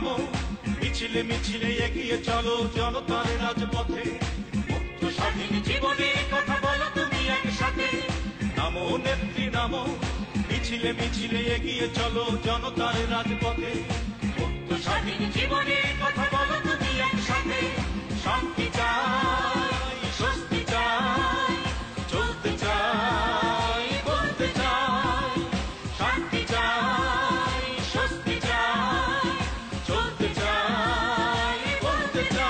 নামো, মিছিলে মিছিলে এগিয়ে চলো জনতার রাজপথে। মুক্ত স্বাধীন জীবনে কথা বলো তুমি একসাথে। নামো নেত্রী নামো, মিছিলে মিছিলে এগিয়ে চলো জনতার রাজপথে। মুক্ত স্বাধীন জীবনে কথা বলো তুমি একসাথে। শান্তি চাই, স্বস্তি চাই, চলতে চাই, বলতে চাই। শান্তি চাই, স্বস্তি চাই, চলতে চাই, বলতে চাই।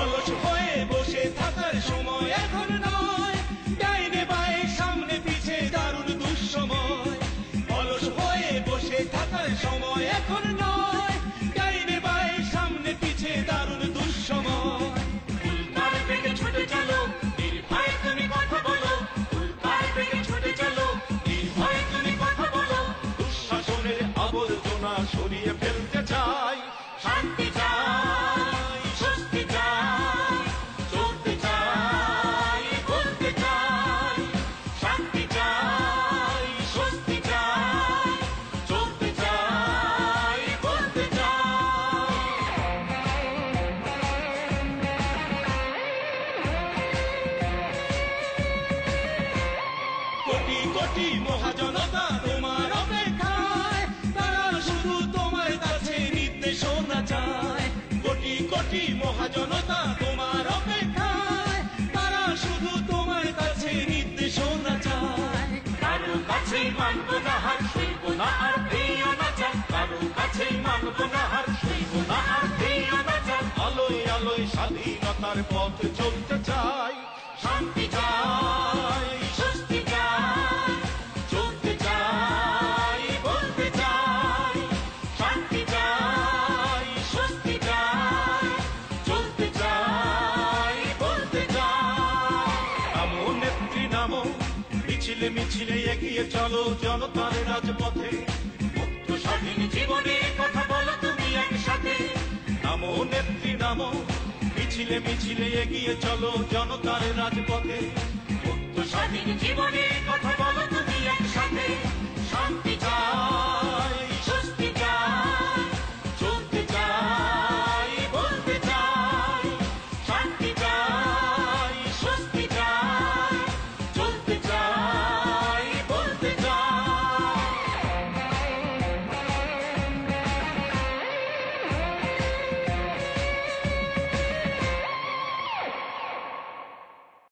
অলস হয়ে বসে থাকার সময় এখন নয়, ডাইনে বায়ে সামনে পিছে দারুণ দুঃসময়। অলস হয়ে বসে থাকার সময় এখন নয়, ডাইনে বায়ে সামনে পিছে দারুণ দুঃসময়। উল্কার বেগে ছুটে চলো, নির্ভয়ে তুমি কথা বলো। উল্কার বেগে ছুটে চলো, নির্ভয়ে তুমি কথা বলো। দুঃশাসনের আবর্জনা সরিয়ে ফেলতে চাই। শান্তি চাই, স্বস্তি চাই, চলতে চাই, বলতে চাই। শান্তি চাই, স্বস্তি চাই, চলতে চাই, বলতে চাই। কোটি কোটি মহাজনতা তোমার অপেক্ষায়, তারা শুধু তোমার কাছে নির্দেশনা চায়। কোটি কোটি মহাজনতা তোমার অপেক্ষায়, তারা শুধু তোমার কাছে নির্দেশনা চায়। কারো কাছেই মানব না হার, সইব না আর দিও না চান। কারো কাছেই মানব না হার, সইব না আর দিও না চান। আলোয় আলোয় স্বাধীনতার পথ চলতে চাই। শান্তি চাই, স্বস্তি চাই, চলতে চাই, বলতে চাই। শান্তি চাই, স্বস্তি চাই, চলতে চাই, বলতে চাই। নামো নেত্রী নামো, মিছিলে মিছিলে এগিয়ে চলো জনতার রাজপথে। মুক্ত স্বাধীন জীবনে কথা বলো তুমি একসাথে। নামো নেত্রী নামো, মিছিলে মিছিলে এগিয়ে চলো জনতার রাজপথে। মুক্ত স্বাধীন জীবনে কথা বলো তুমি একসাথে।